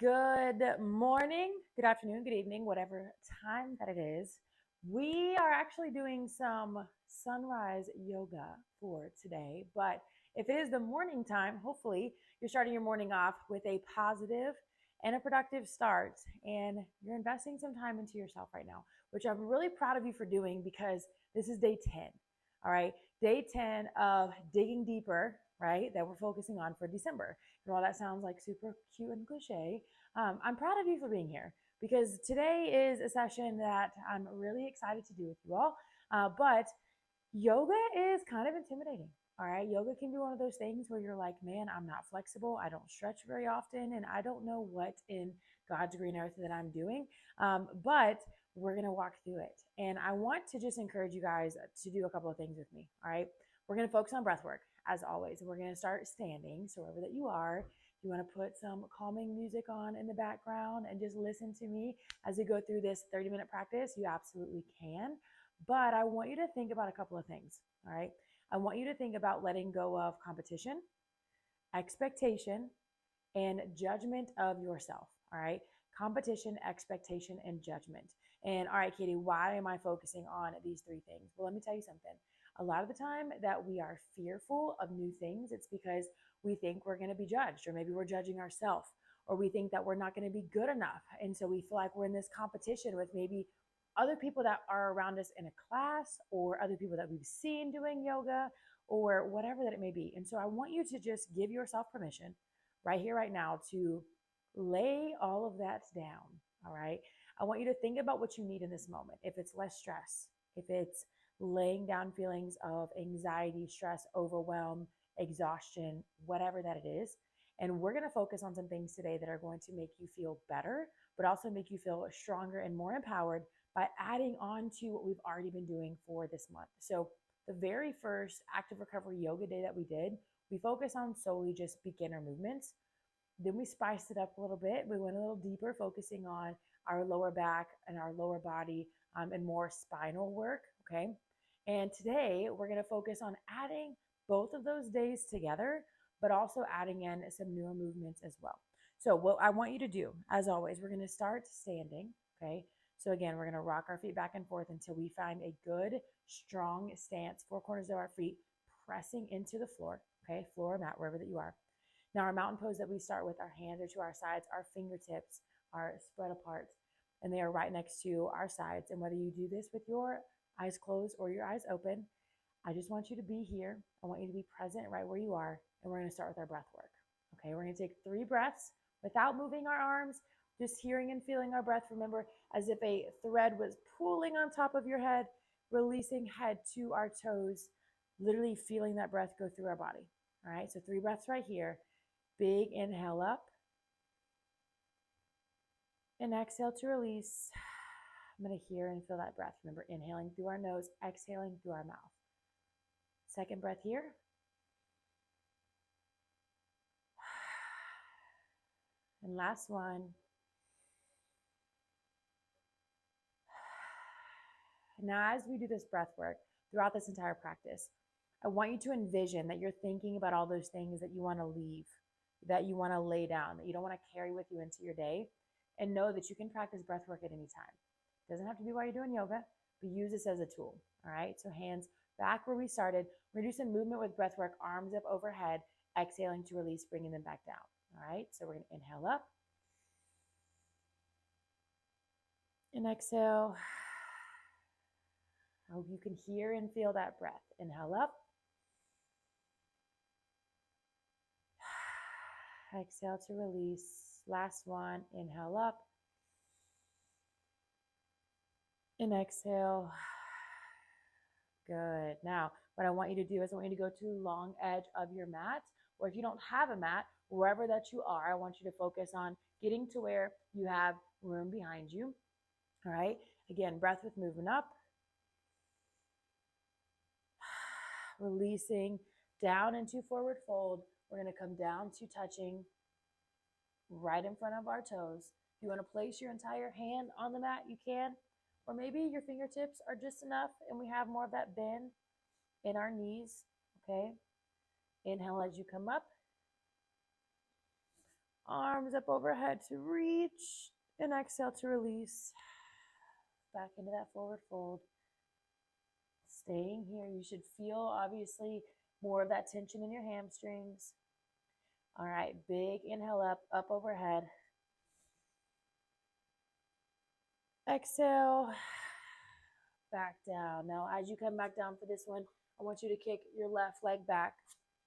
Good morning, good afternoon, good evening, whatever time that it is. We are actually doing some sunrise yoga for today. But if it is the morning time, hopefully you're starting your morning off with a positive and a productive start. And you're investing some time into yourself right now, which I'm really proud of you for doing because this is day 10. All right. Day 10 of digging deeper, right? That we're focusing on for December. And while that sounds like super cute and cliche, I'm proud of you for being here because today is a session that I'm really excited to do with you all. But yoga is kind of intimidating. All right. Yoga can be one of those things where you're like, man, I'm not flexible. I don't stretch very often. And I don't know what in God's green earth that I'm doing. But we're going to walk through it. And I want to just encourage you guys to do a couple of things with me. All right. We're going to focus on breath work as always. We're going to start standing. So wherever that you are, if you want to put some calming music on in the background and just listen to me as we go through this 30-minute practice, you absolutely can. But I want you to think about a couple of things. All right. I want you to think about letting go of competition, expectation, and judgment of yourself. All right. Competition, expectation, and judgment. And all right, Katie, why am I focusing on these three things? Well, let me tell you something. A lot of the time that we are fearful of new things, it's because we think we're going to be judged, or maybe we're judging ourselves, or we think that we're not going to be good enough. And so we feel like we're in this competition with maybe other people that are around us in a class, or other people that we've seen doing yoga, or whatever that it may be. And so I want you to just give yourself permission right here, right now, to lay all of that down. All right. I want you to think about what you need in this moment. If it's less stress, if it's laying down feelings of anxiety, stress, overwhelm, exhaustion, whatever that it is. And we're going to focus on some things today that are going to make you feel better, but also make you feel stronger and more empowered by adding on to what we've already been doing for this month. So, the very first active recovery yoga day that we did, we focused on solely just beginner movements. Then we spiced it up a little bit. We went a little deeper, focusing on our lower back and our lower body, and more spinal work. Okay. And today we're going to focus on adding both of those days together, but also adding in some newer movements as well. So, what I want you to do, as always, we're going to start standing. Okay. So, again, we're going to rock our feet back and forth until we find a good, strong stance, four corners of our feet pressing into the floor. Okay. Floor or mat, wherever that you are. Now, our mountain pose that we start with, our hands are to our sides, our fingertips are spread apart, and they are right next to our sides. And whether you do this with your eyes closed or your eyes open, I just want you to be here. I want you to be present right where you are. And we're going to start with our breath work. Okay, we're going to take 3 breaths without moving our arms, just hearing and feeling our breath. Remember, as if a thread was pulling on top of your head, releasing head to our toes, literally feeling that breath go through our body. All right, so 3 breaths right here. Big inhale up and exhale to release. I'm going to hear and feel that breath. Remember, inhaling through our nose, exhaling through our mouth. Second breath here. And last one. Now, as we do this breath work throughout this entire practice, I want you to envision that you're thinking about all those things that you want to leave, that you want to lay down, that you don't want to carry with you into your day, and know that you can practice breath work at any time. It doesn't have to be while you're doing yoga, but use this as a tool. All right. So hands back where we started. We're going to do some movement with breath work, arms up overhead, exhaling to release, bringing them back down. All right. So we're going to inhale up and exhale. I hope you can hear and feel that breath. Inhale up. Exhale to release. Last one. Inhale up. And exhale. Good. Now, what I want you to do is I want you to go to the long edge of your mat, or if you don't have a mat, wherever that you are, I want you to focus on getting to where you have room behind you. All right. Again, breath with movement up. Releasing down into forward fold. We're going to come down to touching right in front of our toes. If you want to place your entire hand on the mat, you can. Or maybe your fingertips are just enough and we have more of that bend in our knees. Okay. Inhale as you come up. Arms up overhead to reach, and exhale to release. Back into that forward fold. Staying here, you should feel obviously more of that tension in your hamstrings. All right, big inhale up overhead. Exhale, back down. Now, as you come back down for this one, I want you to kick your left leg back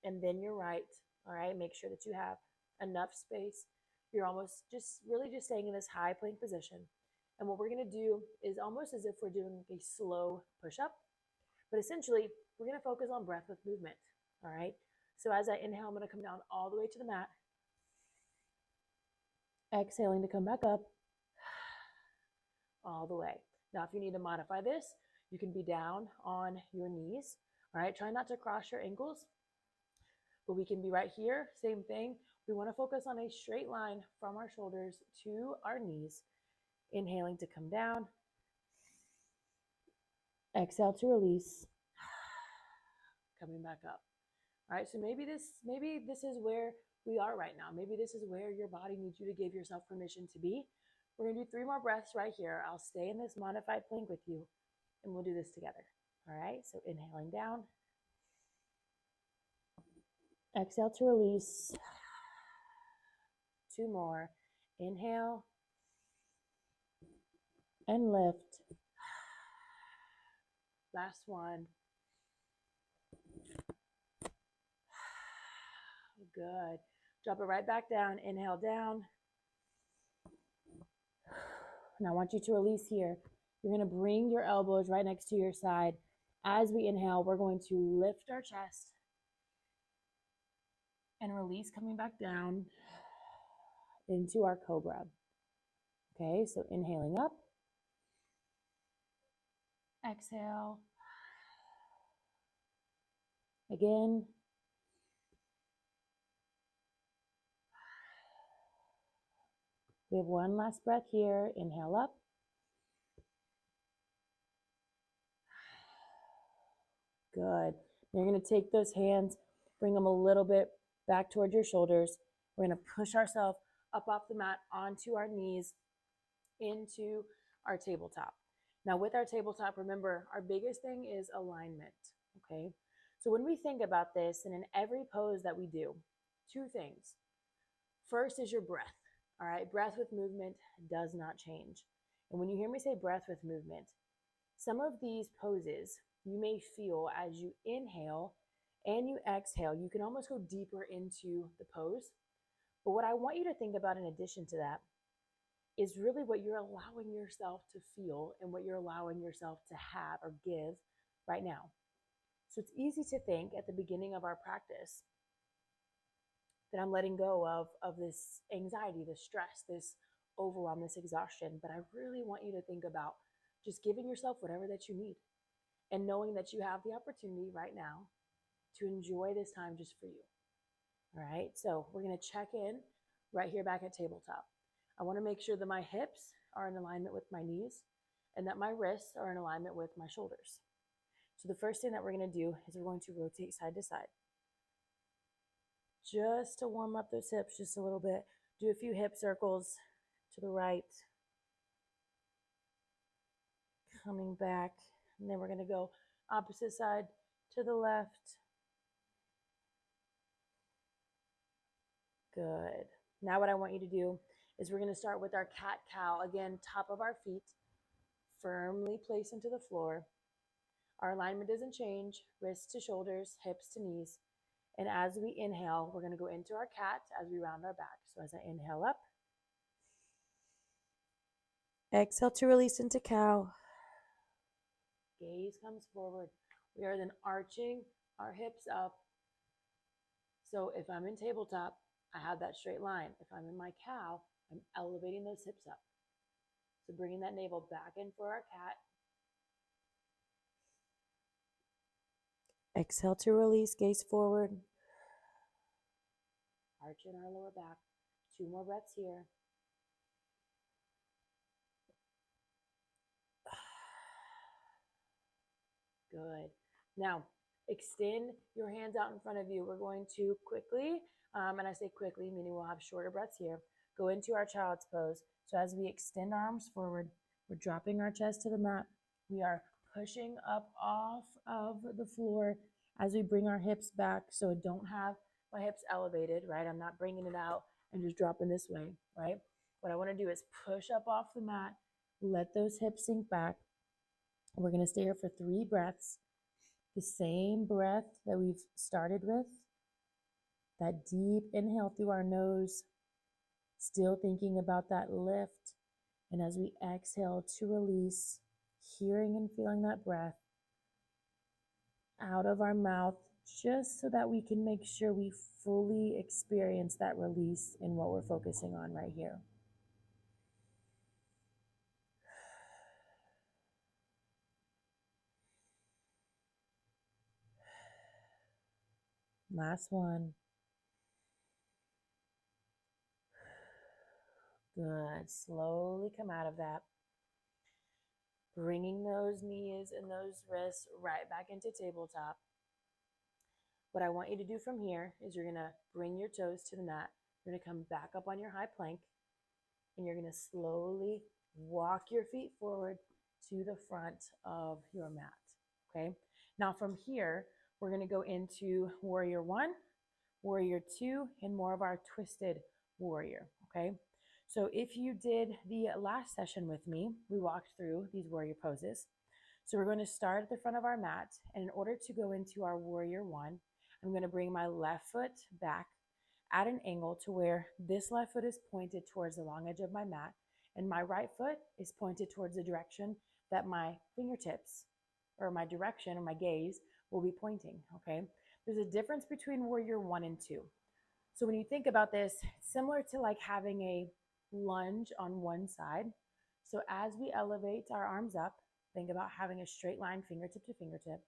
and then your right. All right, make sure that you have enough space. You're almost really just staying in this high plank position. And what we're gonna do is almost as if we're doing a slow push-up, but essentially we're gonna focus on breath with movement. All right, so as I inhale, I'm gonna come down all the way to the mat. Exhaling to come back up all the way. Now, if you need to modify this, you can be down on your knees. All right, try not to cross your ankles, but we can be right here, same thing. We want to focus on a straight line from our shoulders to our knees. Inhaling to come down. Exhale to release. Coming back up. All right, so maybe this is where we are right now. Maybe this is where your body needs you to give yourself permission to be. We're gonna do 3 more breaths right here. I'll stay in this modified plank with you, and we'll do this together. All right, so inhaling down. Exhale to release. 2 more. Inhale and lift. Last one. Good. Drop it right back down. Inhale down. And I want you to release here. You're going to bring your elbows right next to your side. As we inhale, we're going to lift our chest and release, coming back down into our cobra. Okay, so inhaling up. Exhale. Again. We have one last breath here. Inhale up. Good. You're going to take those hands, bring them a little bit back towards your shoulders. We're going to push ourselves up off the mat onto our knees into our tabletop. Now with our tabletop, remember, our biggest thing is alignment, okay? So when we think about this, and in every pose that we do, 2 things. First is your breath, all right? Breath with movement does not change. And when you hear me say breath with movement, some of these poses you may feel as you inhale and you exhale, you can almost go deeper into the pose. But what I want you to think about in addition to that is really what you're allowing yourself to feel and what you're allowing yourself to have or give right now. So it's easy to think at the beginning of our practice that I'm letting go of this anxiety, this stress, this overwhelm, this exhaustion. But I really want you to think about just giving yourself whatever that you need and knowing that you have the opportunity right now to enjoy this time just for you. All right, so we're going to check in right here back at tabletop. I want to make sure that my hips are in alignment with my knees and that my wrists are in alignment with my shoulders. So the first thing that we're going to do is we're going to rotate side to side. Just to warm up those hips just a little bit. Do a few hip circles to the right. Coming back. And then we're going to go opposite side to the left. Good. Now what I want you to do is we're going to start with our cat-cow. Again, top of our feet firmly placed into the floor. Our alignment doesn't change. Wrists to shoulders, hips to knees. And as we inhale, we're going to go into our cat as we round our back. So as I inhale up, exhale to release into cow. Gaze comes forward. We are then arching our hips up. So if I'm in tabletop, I have that straight line. If I'm in my cow, I'm elevating those hips up. So bringing that navel back in for our cat. Exhale to release, gaze forward. Arching our lower back. 2 more breaths here. Good. Now, extend your hands out in front of you. We're going to quickly And I say quickly, meaning we'll have shorter breaths here. Go into our child's pose. So as we extend our arms forward, we're dropping our chest to the mat. We are pushing up off of the floor as we bring our hips back. So I don't have my hips elevated, right? I'm not bringing it out and just dropping this way, right? What I want to do is push up off the mat, let those hips sink back. We're going to stay here for 3 breaths. The same breath that we've started with, that deep inhale through our nose, still thinking about that lift. And as we exhale to release, hearing and feeling that breath out of our mouth, just so that we can make sure we fully experience that release in what we're focusing on right here. Last one. Good. Slowly come out of that. Bringing those knees and those wrists right back into tabletop. What I want you to do from here is you're going to bring your toes to the mat. You're going to come back up on your high plank, and you're going to slowly walk your feet forward to the front of your mat. Okay. Now from here, we're going to go into warrior 1, warrior 2, and more of our twisted warrior. Okay. So if you did the last session with me, we walked through these warrior poses. So we're going to start at the front of our mat. And in order to go into our warrior 1, I'm going to bring my left foot back at an angle to where this left foot is pointed towards the long edge of my mat, and my right foot is pointed towards the direction that my fingertips, or my direction, or my gaze will be pointing, okay? There's a difference between warrior 1 and 2. So when you think about this, it's similar to like having a lunge on one side. So as we elevate our arms up, think about having a straight line fingertip to fingertip.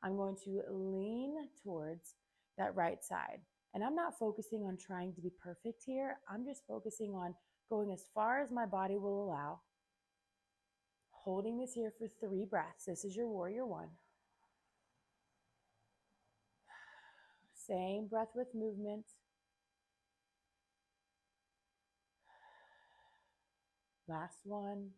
I'm going to lean towards that right side. And I'm not focusing on trying to be perfect here. I'm just focusing on going as far as my body will allow. Holding this here for 3 breaths. This is your warrior 1. Same breath with movement. Last one.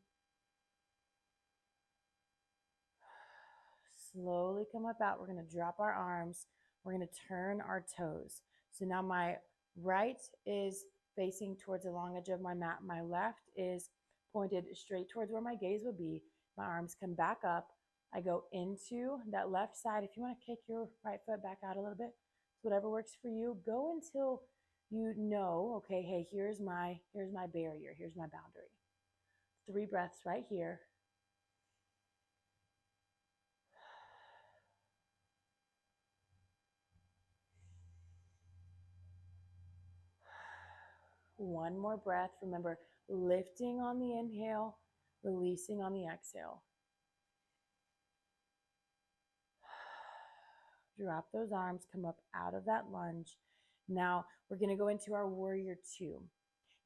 Slowly come up out. We're going to drop our arms. We're going to turn our toes. So now my right is facing towards the long edge of my mat. My left is pointed straight towards where my gaze would be. My arms come back up. I go into that left side. If you want to kick your right foot back out a little bit, whatever works for you. Go until you know, okay, hey, here's my barrier. Here's my boundary. 3 breaths right here. One more breath. Remember, lifting on the inhale, releasing on the exhale. Drop those arms, come up out of that lunge. Now we're going to go into our warrior 2.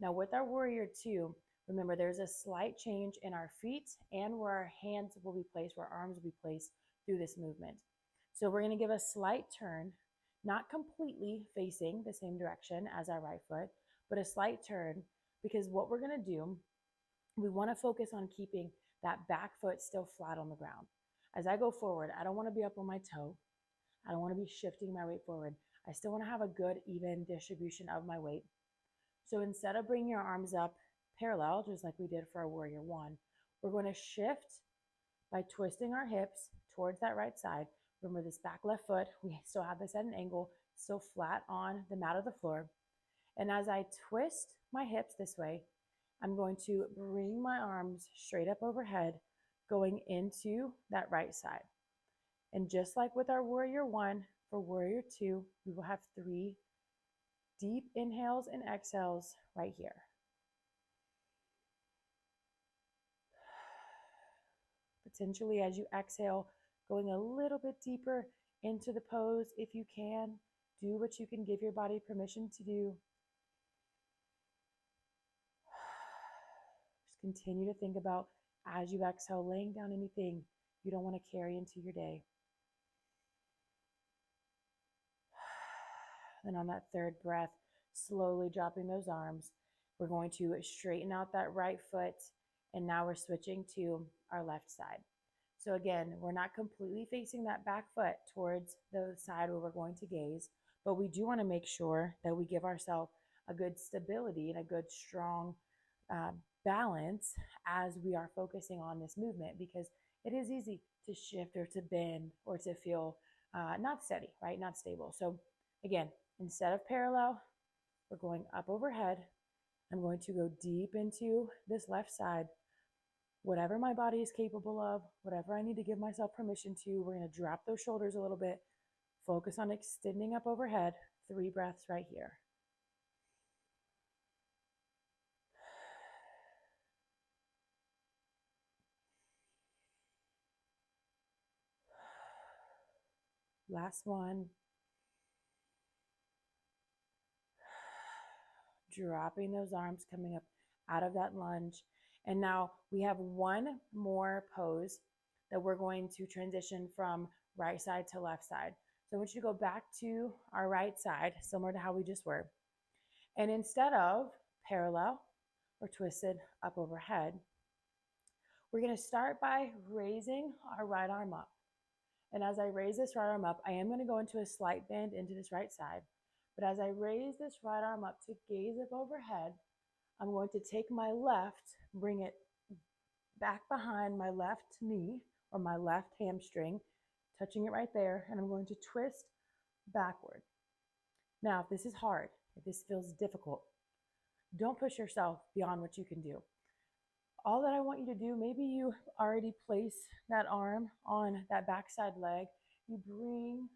Now with our warrior 2, remember there's a slight change in our feet and where our hands will be placed, where our arms will be placed through this movement. So we're going to give a slight turn, not completely facing the same direction as our right foot, but a slight turn, because what we're going to do, we want to focus on keeping that back foot still flat on the ground. As I go forward, I don't want to be up on my toe. I don't want to be shifting my weight forward. I still want to have a good, even distribution of my weight. So instead of bringing your arms up parallel, just like we did for our warrior 1, we're going to shift by twisting our hips towards that right side. Remember this back left foot, we still have this at an angle, still flat on the mat of the floor. And as I twist my hips this way, I'm going to bring my arms straight up overhead, going into that right side. And just like with our warrior 1, for warrior 2, we will have 3 deep inhales and exhales right here. Potentially as you exhale, going a little bit deeper into the pose if you can. Do what you can give your body permission to do. Just continue to think about, as you exhale, laying down anything you don't want to carry into your day. Then on that third breath, slowly dropping those arms, we're going to straighten out that right foot. And now we're switching to our left side. So again, we're not completely facing that back foot towards the side where we're going to gaze, but we do want to make sure that we give ourselves a good stability and a good strong uh, balance as we are focusing on this movement, because it is easy to shift or to bend or to feel not steady, right? Not stable. So again, instead of parallel, we're going up overhead. I'm going to go deep into this left side. Whatever my body is capable of, whatever I need to give myself permission to, we're going to drop those shoulders a little bit, focus on extending up overhead. 3 breaths right here. Last one. Dropping those arms, coming up out of that lunge. And now we have one more pose that we're going to transition from right side to left side. So I want you to go back to our right side, similar to how we just were. And instead of parallel or twisted up overhead, we're going to start by raising our right arm up. And as I raise this right arm up, I am going to go into a slight bend into this right side. But as I raise this right arm up to gaze up overhead, I'm going to take my left, bring it back behind my left knee or my left hamstring, touching it right there, and I'm going to twist backward. Now, if this is hard, if this feels difficult, don't push yourself beyond what you can do. All that I want you to do, maybe you already place that arm on that backside leg. You bring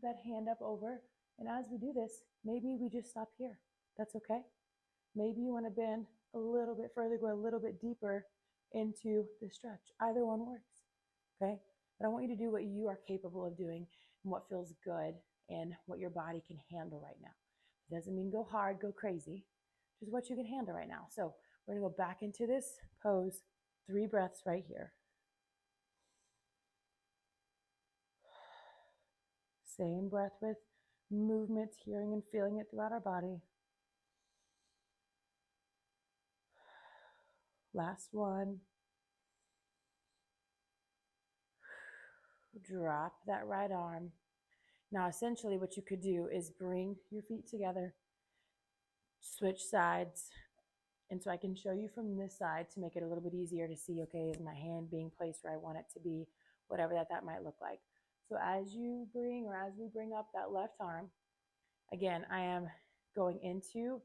that hand up over, and as we do this, maybe we just stop here. That's okay. Maybe you want to bend a little bit further, go a little bit deeper into the stretch. Either one works, okay? But I want you to do what you are capable of doing and what feels good and what your body can handle right now. It doesn't mean go hard, go crazy, just what you can handle right now. So we're gonna go back into this pose, 3 breaths right here. Same breath with movement, hearing and feeling it throughout our body. Last one. Drop that right arm. Now, essentially what you could do is bring your feet together, switch sides. And so I can show you from this side to make it a little bit easier to see, okay, is my hand being placed where I want it to be, whatever that might look like. So as you bring, or as we bring up that left arm, again, I am going into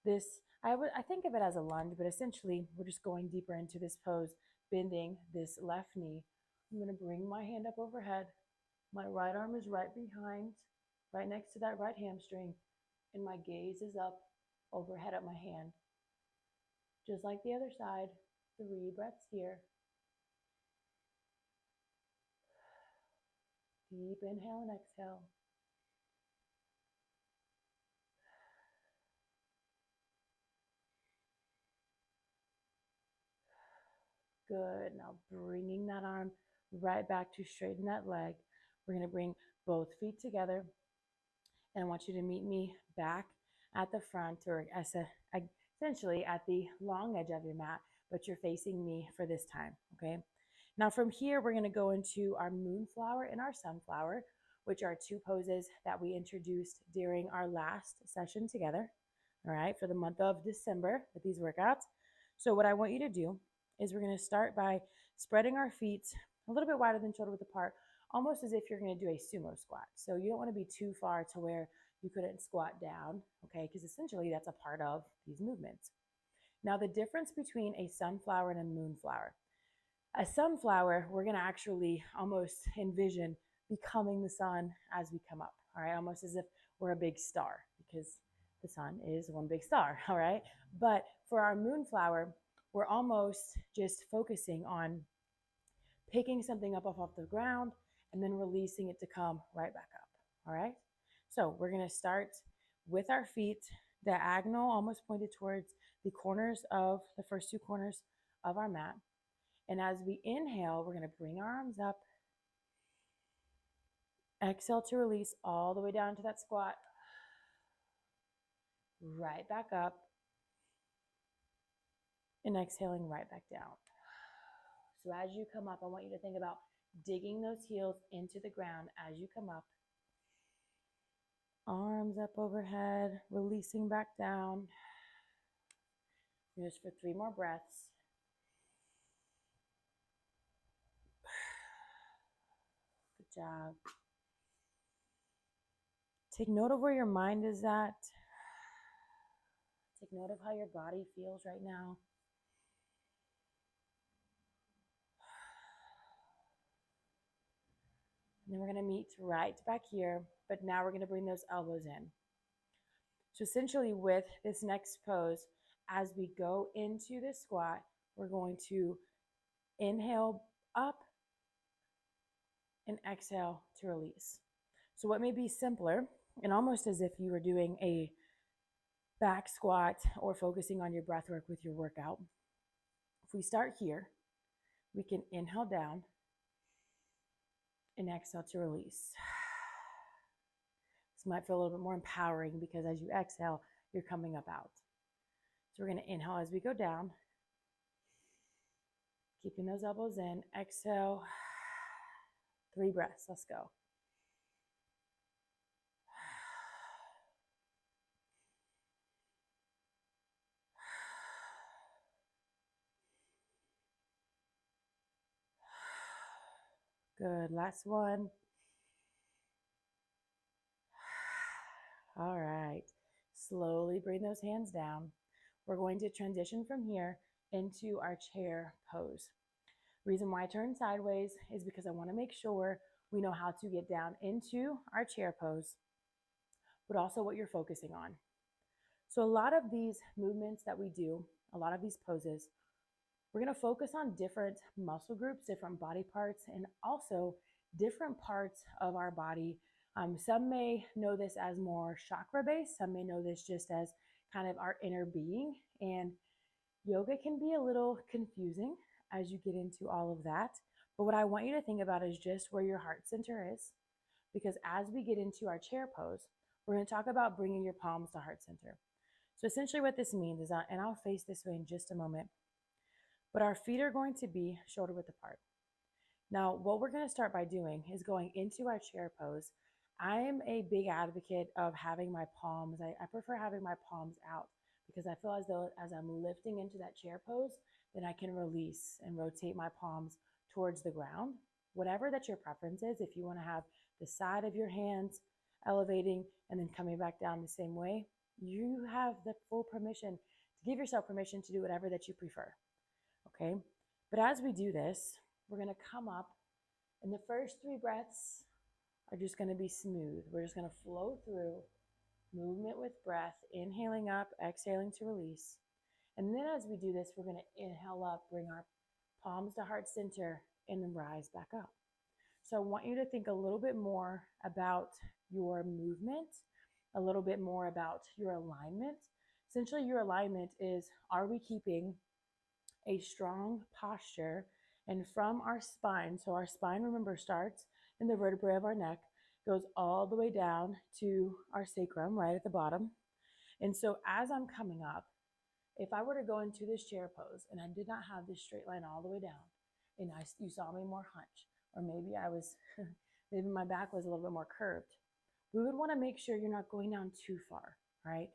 this, I think of it as a lunge, but essentially we're just going deeper into this pose, bending this left knee. I'm going to bring my hand up overhead. My right arm is right behind, right next to that right hamstring, and my gaze is up overhead at my hand. Just like the other side, 3 breaths here. Deep inhale and exhale. Good. Now bringing that arm right back to straighten that leg. We're going to bring both feet together, and I want you to meet me back at the front, or essentially at the long edge of your mat, but you're facing me for this time, okay? Now from here, we're going to go into our moonflower and our sunflower, which are 2 poses that we introduced during our last session together, all right, for the month of December with these workouts. So what I want you to do is we're going to start by spreading our feet a little bit wider than shoulder width apart, almost as if you're going to do a sumo squat. So you don't want to be too far to where you couldn't squat down, okay? Because essentially that's a part of these movements. Now the difference between a sunflower and a moonflower. A sunflower, we're going to actually almost envision becoming the sun as we come up, all right? Almost as if we're a big star, because the sun is one big star, all right? But for our moonflower, we're almost just focusing on picking something up off the ground and then releasing it to come right back up, all right? So we're going to start with our feet diagonal, almost pointed towards the corners of the first 2 corners of our mat. And as we inhale, we're going to bring our arms up. Exhale to release all the way down to that squat. right back up, and exhaling right back down. So as you come up, I want you to think about digging those heels into the ground as you come up. Arms up overhead, releasing back down. Just for 3 more breaths. Good job. Take note of where your mind is at. Take note of how your body feels right now. And then we're going to meet right back here, but now we're going to bring those elbows in. So essentially with this next pose, as we go into the squat, we're going to inhale up and exhale to release. So what may be simpler, and almost as if you were doing a back squat or focusing on your breath work with your workout. If we start here, we can inhale down and exhale to release. This might feel a little bit more empowering because as you exhale, you're coming up out. So we're going to inhale as we go down, keeping those elbows in. Exhale, 3 breaths. Let's go. Good. Last one. All right. Slowly bring those hands down. We're going to transition from here into our chair pose. The reason why I turn sideways is because I want to make sure we know how to get down into our chair pose, but also what you're focusing on. So a lot of these movements that we do, a lot of these poses, we're going to focus on different muscle groups, different body parts, and also different parts of our body. Some may know this as more chakra based. Some may know this just as kind of our inner being. And yoga can be a little confusing as you get into all of that. But what I want you to think about is just where your heart center is. Because as we get into our chair pose, we're going to talk about bringing your palms to heart center. So essentially what this means is, and I'll face this way in just a moment, but our feet are going to be shoulder width apart. Now, what we're going to start by doing is going into our chair pose. I am a big advocate of having my palms, I prefer having my palms out because I feel as though as I'm lifting into that chair pose, then I can release and rotate my palms towards the ground. Whatever that your preference is, if you want to have the side of your hands elevating and then coming back down the same way, you have the full permission to give yourself permission to do whatever that you prefer. Okay, but as we do this, we're going to come up, and the first 3 breaths are just going to be smooth. We're just going to flow through movement with breath, inhaling up, exhaling to release. And then as we do this, we're going to inhale up, bring our palms to heart center, and then rise back up. So I want you to think a little bit more about your movement, a little bit more about your alignment. Essentially, your alignment is, are we keeping a strong posture? And from our spine, so our spine, remember, starts in the vertebrae of our neck, goes all the way down to our sacrum right at the bottom. And so as I'm coming up, if I were to go into this chair pose and I did not have this straight line all the way down, and you saw me more hunch, or maybe I was, maybe my back was a little bit more curved, we would want to make sure you're not going down too far, right?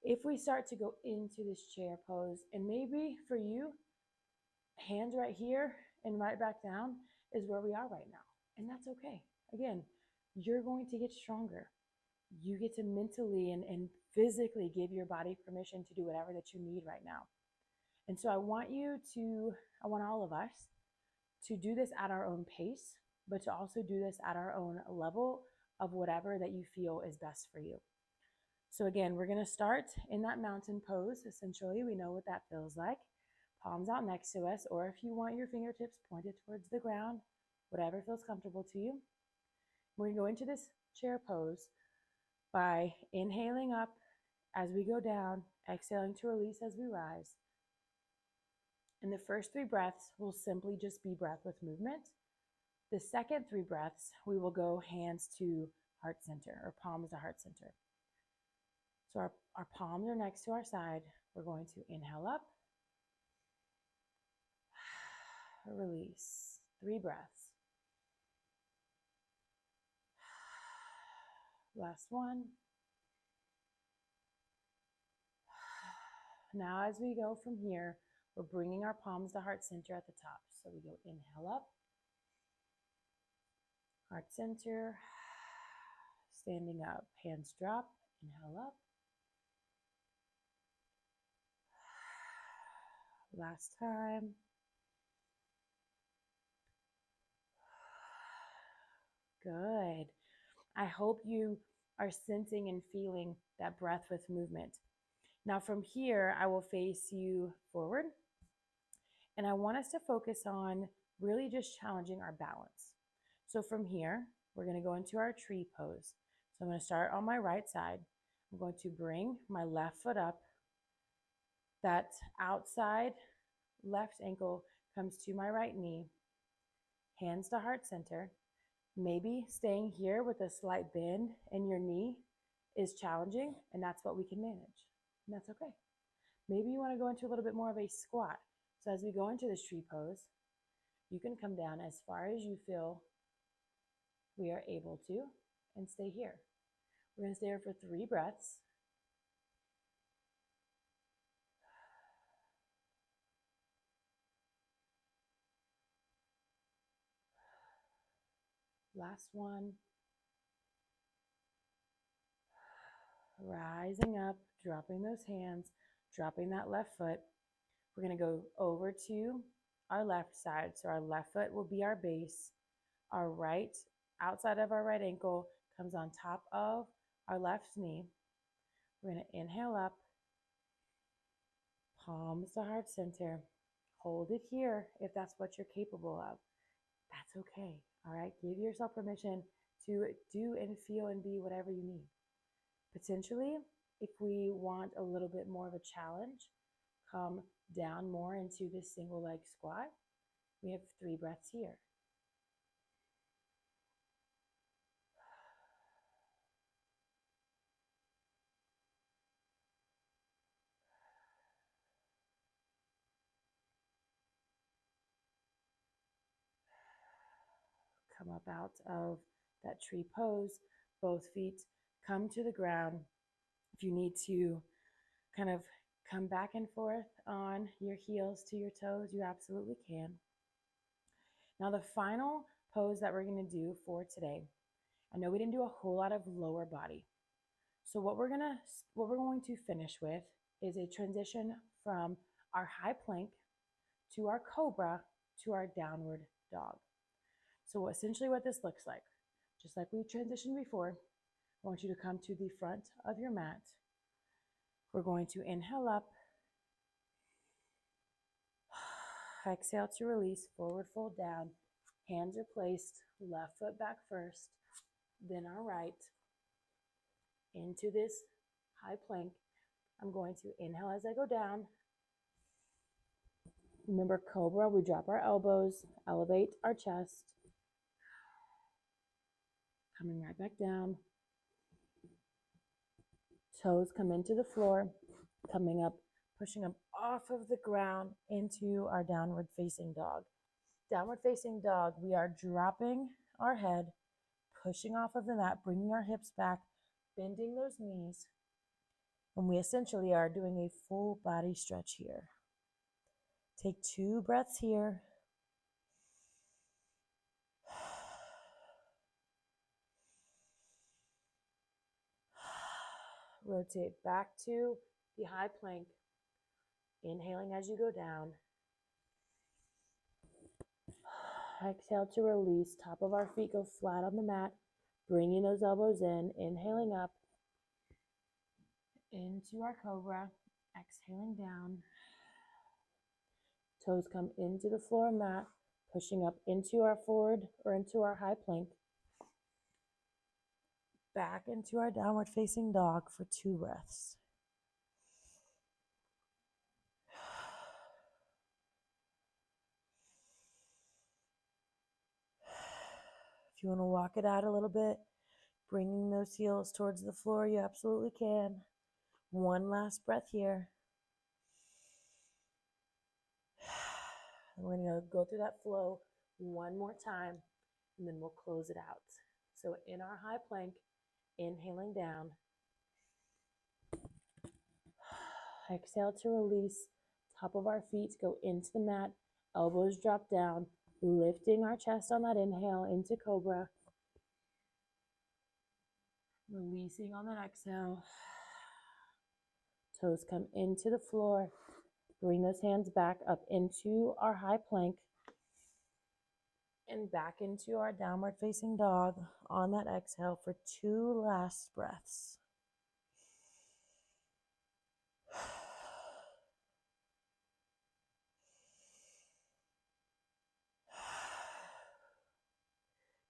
If we start to go into this chair pose, and maybe for you, hands right here and right back down is where we are right now. And that's okay. Again, you're going to get stronger. You get to mentally and physically give your body permission to do whatever that you need right now. And so I want all of us to do this at our own pace, but to also do this at our own level of whatever that you feel is best for you. So again, we're going to start in that mountain pose. Essentially, we know what that feels like. Palms out next to us, or if you want your fingertips pointed towards the ground, whatever feels comfortable to you. We're going to go into this chair pose by inhaling up as we go down, exhaling to release as we rise. And the first 3 breaths will simply just be breath with movement. The second 3 breaths, we will go hands to heart center, or palms to heart center. So our palms are next to our side. We're going to inhale up, release. 3 breaths. Last one. Now as we go from here, we're bringing our palms to heart center at the top. So we go inhale up, heart center, standing up, hands drop, inhale up. Last time. Good. I hope you are sensing and feeling that breath with movement. Now from here, I will face you forward, and I want us to focus on really just challenging our balance. So from here, we're going to go into our tree pose. So I'm going to start on my right side. I'm going to bring my left foot up. That outside left ankle comes to my right knee. Hands to heart center. Maybe staying here with a slight bend in your knee is challenging, and that's what we can manage. And that's okay. Maybe you want to go into a little bit more of a squat. So as we go into this tree pose, you can come down as far as you feel we are able to and stay here. We're going to stay here for 3 breaths. Last one. Rising up, dropping those hands, dropping that left foot. We're going to go over to our left side. So our left foot will be our base. Our right, outside of our right ankle, comes on top of our left knee. We're going to inhale up, palms to heart center. Hold it here if that's what you're capable of. That's okay. All right. Give yourself permission to do and feel and be whatever you need. Potentially, if we want a little bit more of a challenge, come down more into this single leg squat. We have 3 breaths here. Come up out of that tree pose. Both feet come to the ground. If you need to kind of come back and forth on your heels to your toes, you absolutely can. Now the final pose that we're going to do for today, I know we didn't do a whole lot of lower body. So what we're going to finish with is a transition from our high plank to our cobra to our downward dog. So essentially what this looks like, just like we transitioned before, I want you to come to the front of your mat. We're going to inhale up, exhale to release, forward fold down. Hands are placed, left foot back first, then our right into this high plank. I'm going to inhale as I go down. Remember cobra, we drop our elbows, elevate our chest. Coming right back down. Toes come into the floor, coming up, pushing up off of the ground into our downward facing dog. Downward facing dog, we are dropping our head, pushing off of the mat, bringing our hips back, bending those knees. And we essentially are doing a full body stretch here. Take 2 breaths here. Rotate back to the high plank. Inhaling as you go down. Exhale to release. Top of our feet go flat on the mat. Bringing those elbows in. Inhaling up into our cobra. Exhaling down. Toes come into the floor mat. Pushing up into our forward or into our high plank. Back into our downward facing dog for 2 breaths. If you want to walk it out a little bit, bringing those heels towards the floor, you absolutely can. One last breath here. We're going to go through that flow one more time, and then we'll close it out. So in our high plank, inhaling down. Exhale to release. Top of our feet go into the mat. Elbows drop down, lifting our chest on that inhale into cobra. Releasing on that exhale. Toes come into the floor. Bring those hands back up into our high plank and back into our downward facing dog on that exhale for 2 last breaths.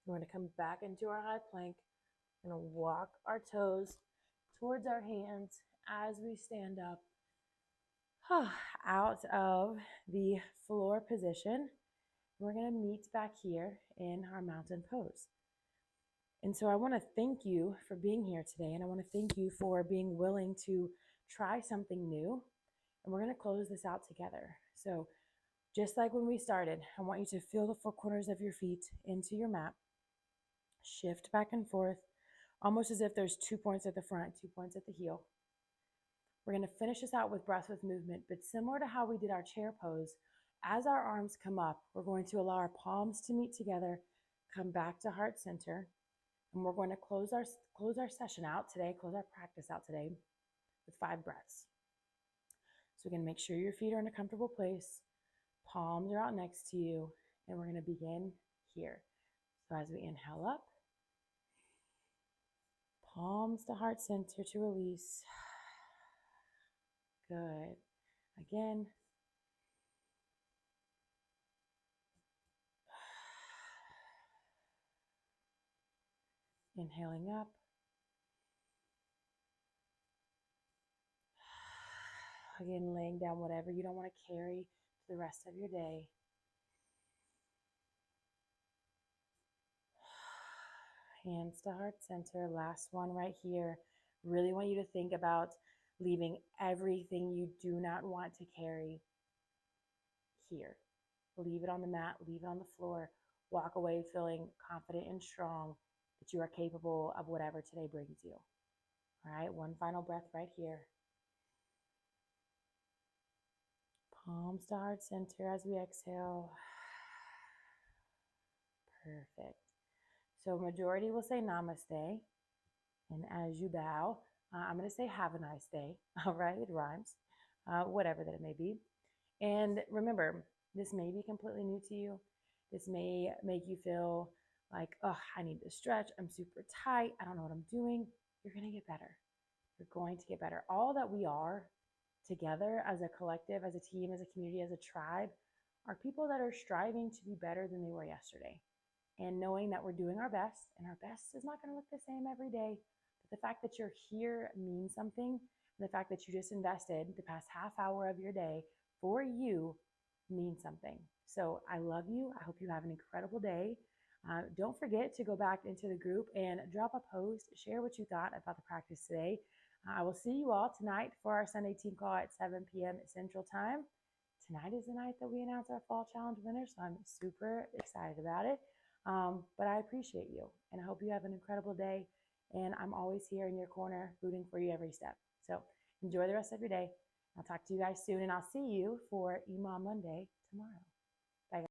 We're going to come back into our high plank. We're going to walk our toes towards our hands as we stand up out of the floor position. We're going to meet back here in our mountain pose. And so I want to thank you for being here today, and I want to thank you for being willing to try something new. And we're going to close this out together. So just like when we started, I want you to feel the 4 corners of your feet into your mat. Shift back and forth, almost as if there's 2 points at the front, 2 points at the heel. We're going to finish this out with breath with movement, but similar to how we did our chair pose, as our arms come up, we're going to allow our palms to meet together, come back to heart center, and we're going to close our session out today, close our practice out today with 5 breaths. So we're going to make sure your feet are in a comfortable place, palms are out next to you, and we're going to begin here. So as we inhale up, palms to heart center to release. Good. Again. Inhaling up. Again, laying down whatever you don't want to carry to the rest of your day. Hands to heart center. Last one right here. Really want you to think about leaving everything you do not want to carry here. Leave it on the mat, leave it on the floor. Walk away feeling confident and strong that you are capable of whatever today brings you. All right, one final breath right here. Palms to heart center as we exhale. Perfect. So majority will say namaste. And as you bow, I'm going to say have a nice day. All right, it rhymes. Whatever that it may be. And remember, this may be completely new to you. This may make you feel like, oh, I need to stretch. I'm super tight. I don't know what I'm doing. You're going to get better. You're going to get better. All that we are together as a collective, as a team, as a community, as a tribe, are people that are striving to be better than they were yesterday. And knowing that we're doing our best, and our best is not going to look the same every day. But the fact that you're here means something. And the fact that you just invested the past half hour of your day for you means something. So I love you. I hope you have an incredible day. Don't forget to go back into the group and drop a post, share what you thought about the practice today. I will see you all tonight for our Sunday team call at 7 p.m. Central Time. Tonight is the night that we announce our Fall Challenge winner, so I'm super excited about it. But I appreciate you, and I hope you have an incredible day. And I'm always here in your corner, rooting for you every step. So enjoy the rest of your day. I'll talk to you guys soon, and I'll see you for EMOM Monday tomorrow.